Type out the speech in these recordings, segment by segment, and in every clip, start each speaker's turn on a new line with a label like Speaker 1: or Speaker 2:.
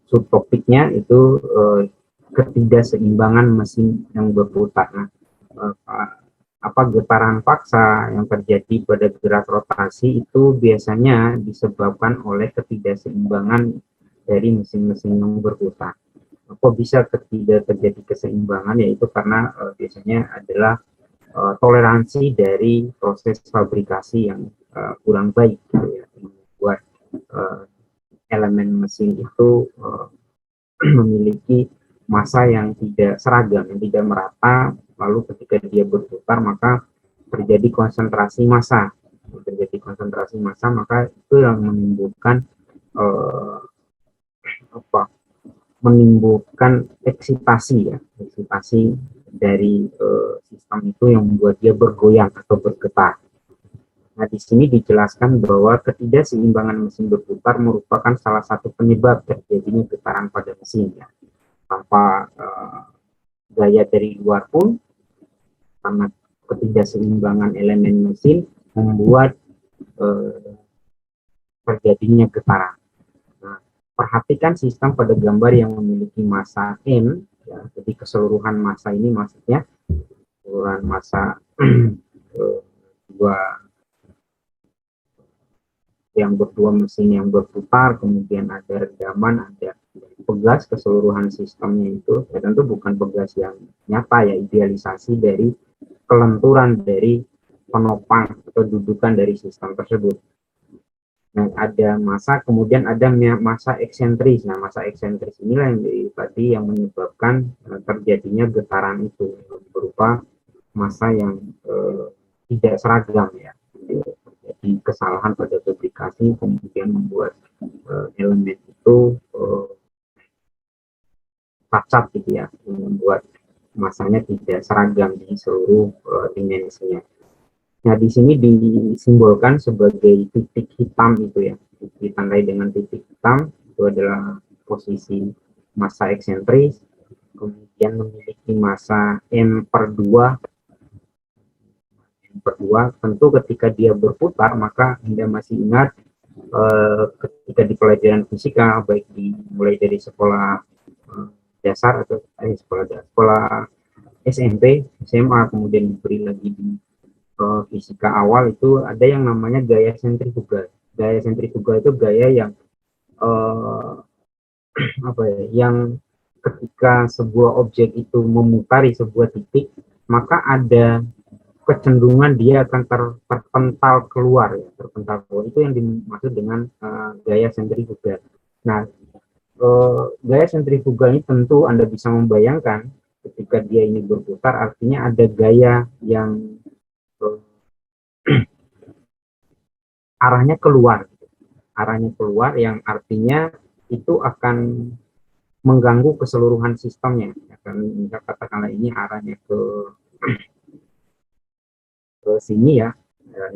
Speaker 1: subtopiknya itu ketidakseimbangan mesin yang berputar. Nah, apa getaran paksa yang terjadi pada gerak rotasi itu biasanya disebabkan oleh ketidakseimbangan dari mesin-mesin yang berputar. Kok bisa tidak terjadi keseimbangan? Yaitu karena biasanya adalah toleransi dari proses fabrikasi yang kurang baik, gitu ya, membuat elemen mesin itu memiliki massa yang tidak seragam, yang tidak merata. Lalu ketika dia berputar maka terjadi konsentrasi massa, maka itu yang menimbulkan menimbulkan eksitasi dari sistem itu yang membuat dia bergoyang atau bergetar. Nah, di sini dijelaskan bahwa ketidakseimbangan mesin berputar merupakan salah satu penyebab terjadinya getaran pada mesin, ya. Tanpa gaya dari luar pun, karena ketidakseimbangan elemen mesin membuat terjadinya getaran. Nah, perhatikan sistem pada gambar yang memiliki massa M, ya, jadi keseluruhan massa ini maksudnya keseluruhan massa berdua mesin yang berputar, kemudian ada redaman, ada pegas, keseluruhan sistemnya itu, ya tentu bukan pegas yang nyata, ya, idealisasi dari kelenturan dari penopang atau dudukan dari sistem tersebut. Nah, ada massa, kemudian ada massa eksentris. Nah, massa eksentris inilah yang tadi yang menyebabkan terjadinya getaran itu, berupa massa yang tidak seragam, ya. Jadi kesalahan pada fabrikasi kemudian membuat elemen itu cacat, gitu ya, membuat massanya tidak seragam di seluruh dimensinya. Nah, di sini disimbolkan sebagai titik hitam itu, ya, ditandai dengan titik hitam itu adalah posisi massa eksentris, kemudian memiliki massa M/2. Tentu ketika dia berputar, maka Anda masih ingat ketika di pelajaran fisika, baik mulai dari sekolah dasar atau sekolah SMP, SMA, kemudian diberi lagi di fisika awal, itu ada yang namanya gaya sentrifugal. Gaya sentrifugal itu gaya yang yang ketika sebuah objek itu memutari sebuah titik, maka ada kecenderungan dia akan terpental keluar, ya, terpental keluar. Itu yang dimaksud dengan gaya sentrifugal. Nah, gaya sentrifugal ini tentu Anda bisa membayangkan ketika dia ini berputar, artinya ada gaya yang arahnya keluar, yang artinya itu akan mengganggu keseluruhan sistemnya. Misal katakanlah ini arahnya ke sini, ya,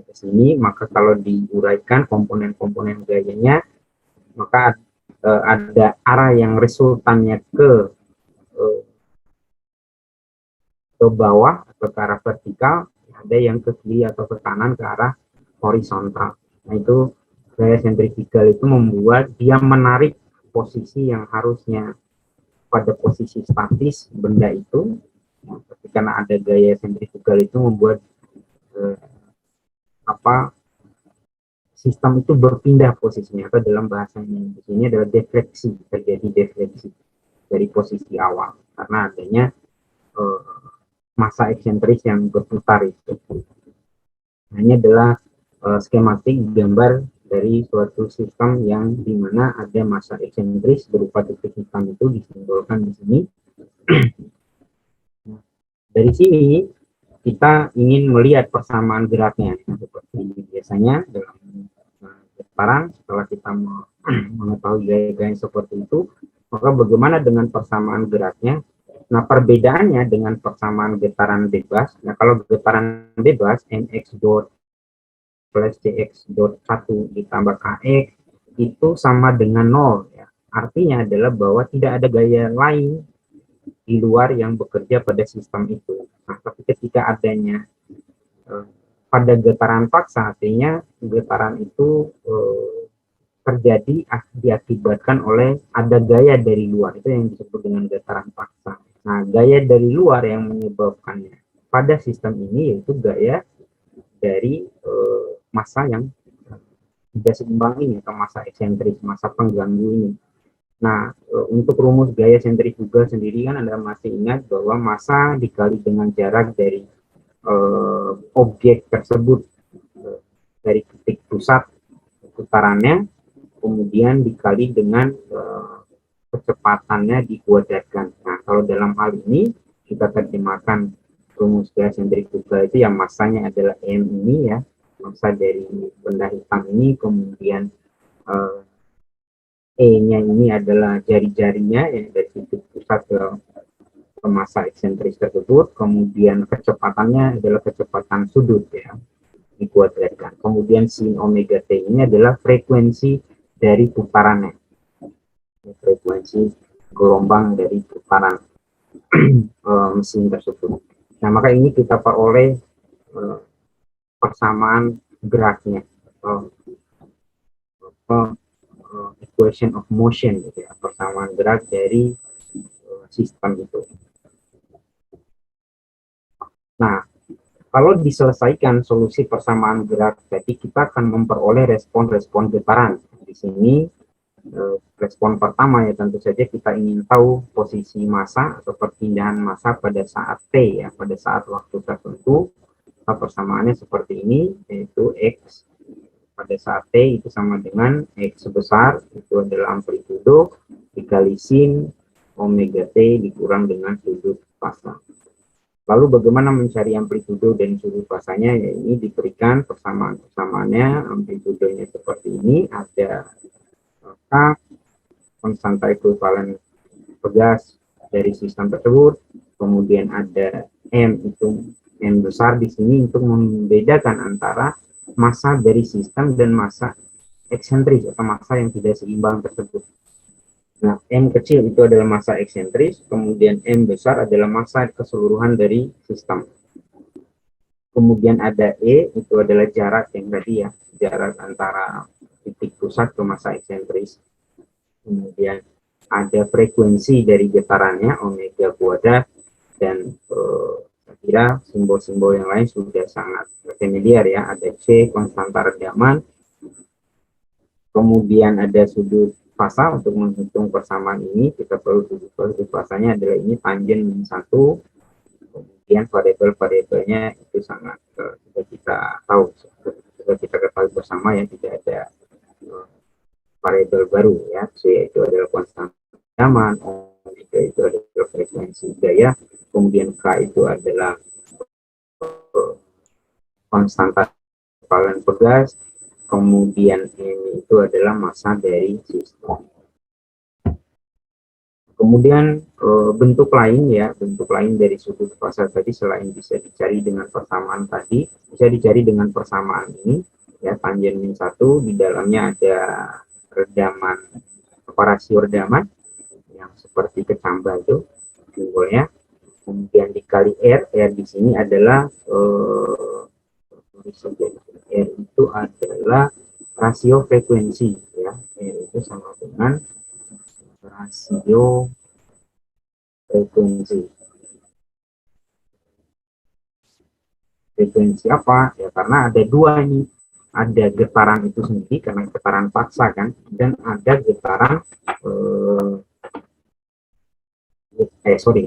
Speaker 1: ke sini, maka kalau diuraikan komponen-komponen gayanya, maka ada arah yang resultannya ke bawah atau ke arah vertikal, ada yang ke kiri atau ke kanan ke arah horizontal. Nah, itu gaya sentrifugal itu membuat dia menarik posisi yang harusnya pada posisi statis benda itu. Nah, karena ada gaya sentrifugal itu membuat sistem itu berpindah posisinya, atau dalam bahasanya di sini adalah defleksi, terjadi defleksi dari posisi awal karena adanya massa eksentris yang berputar itu. Nah, ini adalah skematik gambar dari suatu sistem yang dimana ada massa eksentris berupa titik hitam itu disimbolkan di sini. Dari sini kita ingin melihat persamaan geraknya, seperti ini. Biasanya dalam getaran, setelah kita mengetahui gaya-gaya seperti itu, maka bagaimana dengan persamaan geraknya? Nah, perbedaannya dengan persamaan getaran bebas. Nah, kalau getaran bebas, mx dot plus cx dot 1 ditambah kx itu sama dengan 0, ya. Artinya adalah bahwa tidak ada gaya lain di luar yang bekerja pada sistem itu. Nah, tapi ketika adanya pada getaran paksa, artinya getaran itu terjadi diakibatkan oleh ada gaya dari luar, itu yang disebut dengan getaran paksa. Nah, gaya dari luar yang menyebabkannya pada sistem ini yaitu gaya dari massa yang tidak seimbang ini atau massa eksentris, massa pengganggu ini. Nah, untuk rumus gaya sentrifugal sendiri kan Anda masih ingat bahwa massa dikali dengan jarak dari objek tersebut dari titik pusat putarannya, kemudian dikali dengan kecepatannya dikuadratkan. Nah, kalau dalam hal ini kita terjemahkan rumus gaya sentrifugal itu yang massanya adalah M ini ya, massa dari benda hitam ini, kemudian E-nya ini adalah jari-jarinya ya, dari titik pusat ke massa eksentris tersebut, kemudian kecepatannya adalah kecepatan sudut ya, dikuadratkan. Kemudian sin omega t ini adalah frekuensi dari putarannya, frekuensi gelombang dari putaran mesin tersebut. Nah, maka ini kita peroleh persamaan geraknya atau equation of motion gitu ya, persamaan gerak dari sistem itu. Nah, kalau diselesaikan solusi persamaan gerak, jadi kita akan memperoleh respon-respon getaran. Di sini respon pertama ya tentu saja kita ingin tahu posisi massa atau perpindahan massa pada saat T ya, pada saat waktu tertentu. Persamaannya seperti ini, yaitu X pada saat T itu sama dengan X sebesar, itu adalah amplitudo, dikali sin omega T dikurang dengan sudut fasa. Lalu bagaimana mencari amplitudo dan sudut fasanya? Ya, ini diberikan persamaannya, amplitudonya seperti ini, ada K, konstanta ekuivalen pegas dari sistem tersebut, kemudian ada M, itu M besar di sini untuk membedakan antara massa dari sistem dan massa eksentris atau massa yang tidak seimbang tersebut. Nah, M kecil itu adalah massa eksentris, kemudian M besar adalah massa keseluruhan dari sistem. Kemudian ada E, itu adalah jarak yang tadi ya, jarak antara titik pusat ke massa eksentris. Kemudian ada frekuensi dari getarannya, omega kuadrat, dan saya kira simbol-simbol yang lain sudah sangat familiar ya, ada C, konstanta redaman, kemudian ada sudut fasa. Untuk menghitung persamaan ini kita perlu sudut fasanya adalah ini tangen min 1, kemudian variabel-variabelnya itu sangat sudah kita tahu, sudah kita ketahui bersama ya, tidak ada variabel baru ya. C itu adalah konstanta redaman, omega itu adalah frekuensi gaya, kemudian K itu adalah konstanta ekuivalen pegas, kemudian M itu adalah massa dari sistem. Kemudian bentuk lain ya, bentuk lain dari sudut fasa tadi selain bisa dicari dengan persamaan tadi, bisa dicari dengan persamaan ini ya, tangen min 1, di dalamnya ada redaman, rasio redaman yang seperti kecambah itu simbolnya, kemudian dikali R di sini adalah R itu adalah rasio frekuensi ya, R itu sama dengan rasio frekuensi. Frekuensi apa ya, karena ada dua nih, ada getaran itu sendiri karena getaran paksa kan, dan ada getaran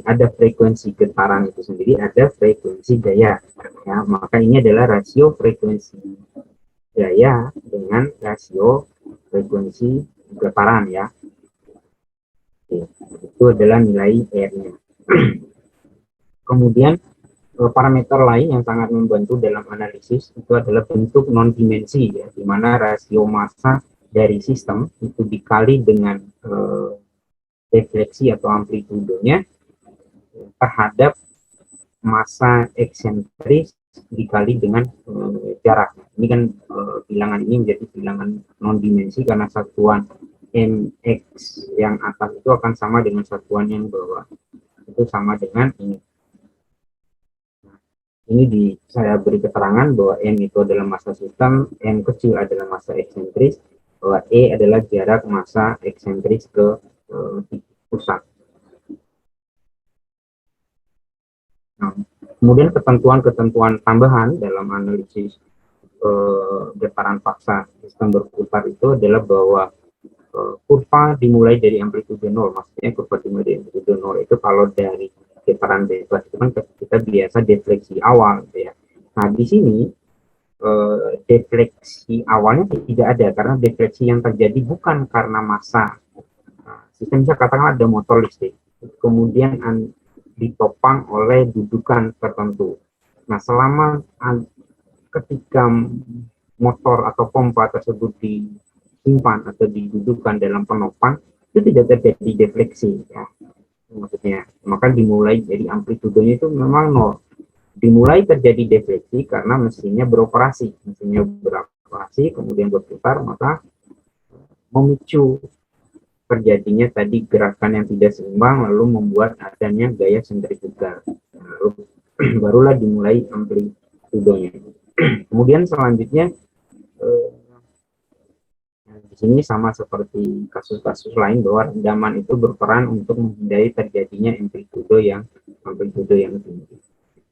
Speaker 1: ada frekuensi getaran itu sendiri, ada frekuensi gaya ya, maka ini adalah rasio frekuensi gaya dengan rasio frekuensi getaran ya. Itu adalah nilai R-nya. Kemudian parameter lain yang sangat membantu dalam analisis itu adalah bentuk non dimensi ya, di mana rasio massa dari sistem itu dikali dengan refleksi atau amplitudonya terhadap massa eksentris dikali dengan jarak. Ini kan bilangan ini menjadi bilangan non dimensi karena satuan mx yang atas itu akan sama dengan satuan yang bawah, itu sama dengan ini. Nah, ini saya beri keterangan bahwa m itu adalah massa sistem, m kecil adalah massa eksentris, E adalah jarak massa eksentris ke pusat. Nah, kemudian ketentuan-ketentuan tambahan dalam analisis getaran paksa sistem berputar itu adalah bahwa kurva dimulai dari amplitude 0, maksudnya kurva dimulai dari amplitude 0 itu kalau dari getaran bebas itu kan kita biasa defleksi awal gitu ya. Nah di sini defleksi awalnya tidak ada karena defleksi yang terjadi bukan karena massa. Nah, sistem bisa katakan ada motor listrik, kemudian ditopang oleh dudukan tertentu. Nah selama ketika motor atau pompa tersebut disimpan atau didudukan dalam penopang itu tidak terjadi defleksi ya maksudnya, maka dimulai dari amplitudenya itu memang nol. Dimulai terjadi defleksi karena mesinnya beroperasi kemudian berputar, maka memicu terjadinya tadi gerakan yang tidak seimbang lalu membuat adanya gaya sentrifugal. Lalu barulah dimulai amplitudenya. Kemudian selanjutnya di sini sama seperti kasus-kasus lain bahwa rendaman itu berperan untuk menghindari terjadinya amplitudo yang tinggi.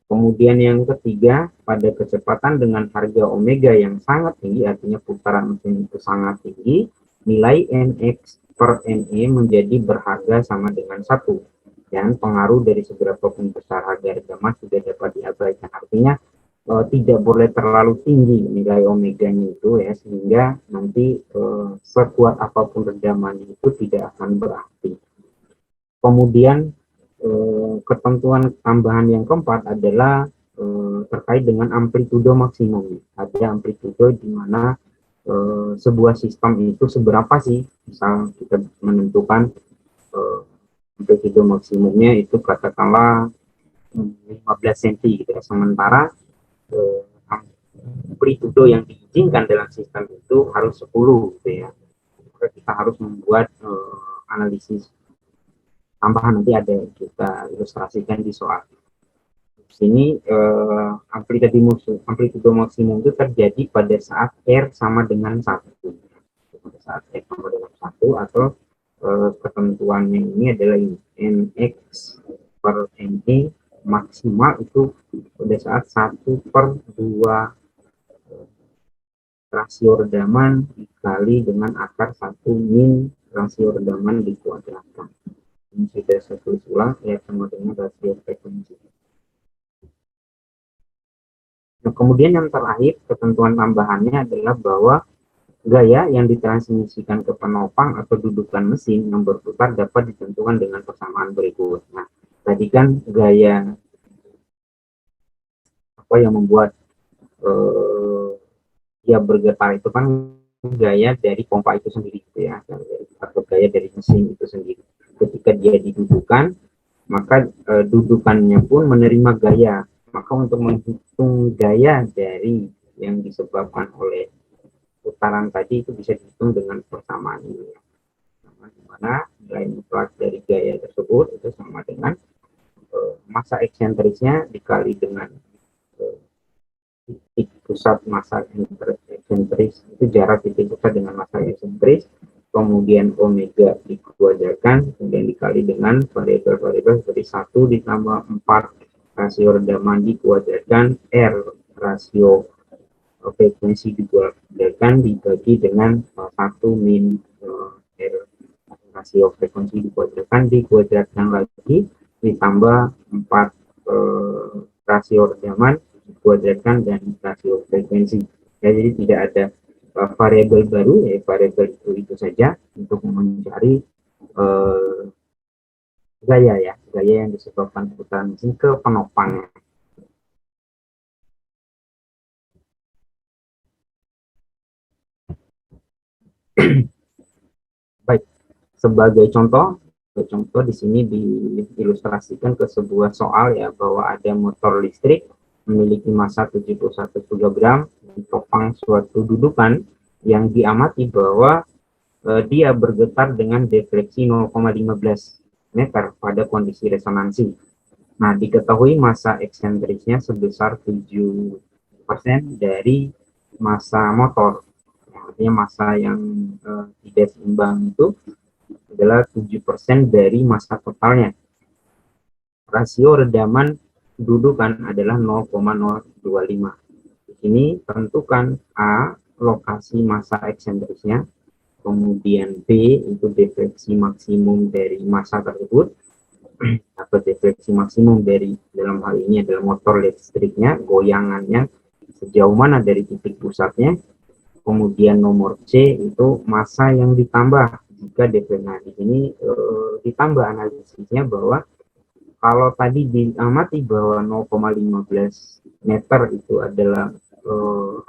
Speaker 1: Kemudian yang ketiga, pada kecepatan dengan harga omega yang sangat tinggi, artinya putaran mesin itu sangat tinggi, nilai Nx per Ne menjadi berharga sama dengan 1. Dan pengaruh dari seberapa pun besar harga rendaman sudah dapat diabaikan. Artinya tidak boleh terlalu tinggi nilai omeganya itu ya, sehingga nanti sekuat apapun rendamannya itu tidak akan berarti. Kemudian ketentuan tambahan yang keempat adalah terkait dengan amplitudo maksimum. Ada amplitudo di mana sebuah sistem itu seberapa sih, misal kita menentukan amplitudo maksimumnya itu katakanlah 15 cm gitu ya, sementara amplitudo yang diizinkan dalam sistem itu harus 10 gitu ya. Maka kita harus membuat analisis tambahan, nanti ada kita ilustrasikan di soal. Di sini amplitudo maksimum itu terjadi pada saat R sama dengan 1. Pada saat R sama dengan 1 atau ketentuannya ini adalah Nx per Ne maksimal itu pada saat 1/2 rasio redaman dikali dengan akar 1 min rasio redaman dikuadratkan. Ini sudah saya tulis ulang, ya sama dengan rasio frekuensi. Nah, kemudian yang terakhir, ketentuan tambahannya adalah bahwa gaya yang ditransmisikan ke penopang atau dudukan mesin yang berputar dapat ditentukan dengan persamaan berikut. Nah, tadi kan gaya apa yang membuat dia bergetar itu kan gaya dari pompa itu sendiri gitu ya, atau gaya dari mesin itu sendiri. Ketika dia didudukan, maka dudukannya pun menerima gaya. Maka untuk menghitung gaya dari yang disebabkan oleh putaran tadi itu bisa dihitung dengan persamaan ini. Di mana nilai mutlak dari gaya tersebut itu sama dengan massa eksentrisnya dikali dengan titik pusat massa eksentris, itu jarak titik pusat dengan massa eksentris, kemudian omega dikuadratkan, kemudian dikali dengan variabel-variabel seperti 1 ditambah 4 rasio redaman dikuadratkan, R rasio frekuensi dikuadratkan dibagi dengan 1 min R rasio frekuensi dikuadratkan lagi ditambah 4 rasio redaman dikuadratkan dan rasio frekuensi. Ya, jadi tidak ada variabel baru, ya variabel itu saja untuk mencari gaya yang disebabkan putaran mesin ke penopangnya. Baik, sebagai contoh di sini diilustrasikan ke sebuah soal ya, bahwa ada motor listrik memiliki massa 71 kg ditopang suatu dudukan yang diamati bahwa dia bergetar dengan defleksi 0,15 meter pada kondisi resonansi. Nah, diketahui massa eksentrisnya sebesar 7% dari massa motor. artinya massa yang tidak seimbang itu adalah 7% dari massa totalnya. Rasio redaman dudukan adalah 0,025. Di sini tentukan A, lokasi massa eksentrisnya, kemudian B itu defleksi maksimum dari massa tersebut, atau defleksi maksimum dari, dalam hal ini adalah motor listriknya, goyangannya sejauh mana dari titik pusatnya. Kemudian nomor C itu massa yang ditambah jika defleksi. Nah, di sini ditambah analisisnya bahwa kalau tadi diamati bahwa 0,15 meter itu adalah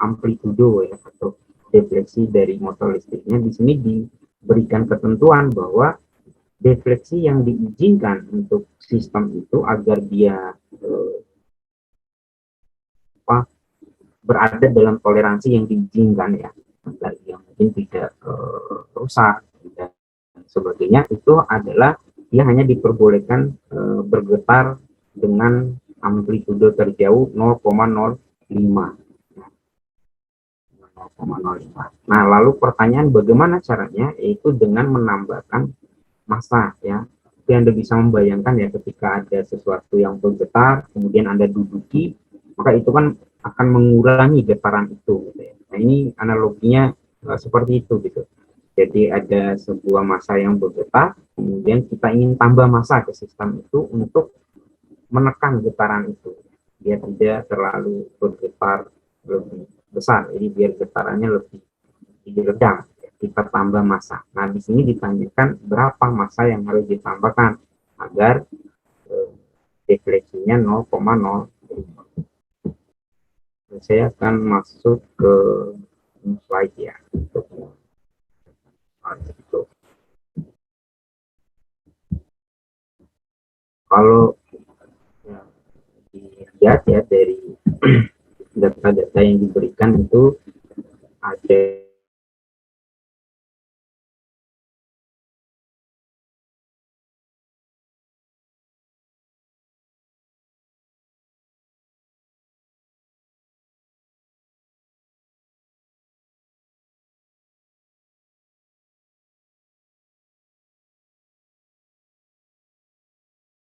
Speaker 1: amplitudo ya, atau defleksi dari motor listriknya, di sini diberikan ketentuan bahwa defleksi yang diizinkan untuk sistem itu agar dia berada dalam toleransi yang diizinkan ya, yang mungkin tidak rusak dan sebagainya, itu adalah dia hanya diperbolehkan bergetar dengan amplitudo terjauh 0,05. Nah, lalu pertanyaan bagaimana caranya, yaitu dengan menambahkan massa ya. Jadi Anda bisa membayangkan ya, ketika ada sesuatu yang bergetar kemudian Anda duduki, maka itu kan akan mengurangi getaran itu gitu ya. Nah, ini analoginya seperti itu gitu. Jadi ada sebuah massa yang bergetar, kemudian kita ingin tambah massa ke sistem itu untuk menekan getaran itu biar tidak terlalu bergetar lebih besar, jadi biar getarannya lebih redam, kita tambah massa. Nah, di sini ditanyakan berapa massa yang harus ditambahkan agar defleksinya 0,0. Saya akan masuk ke slide ya. Kalau ya, dilihat ya dari data-data yang diberikan itu ada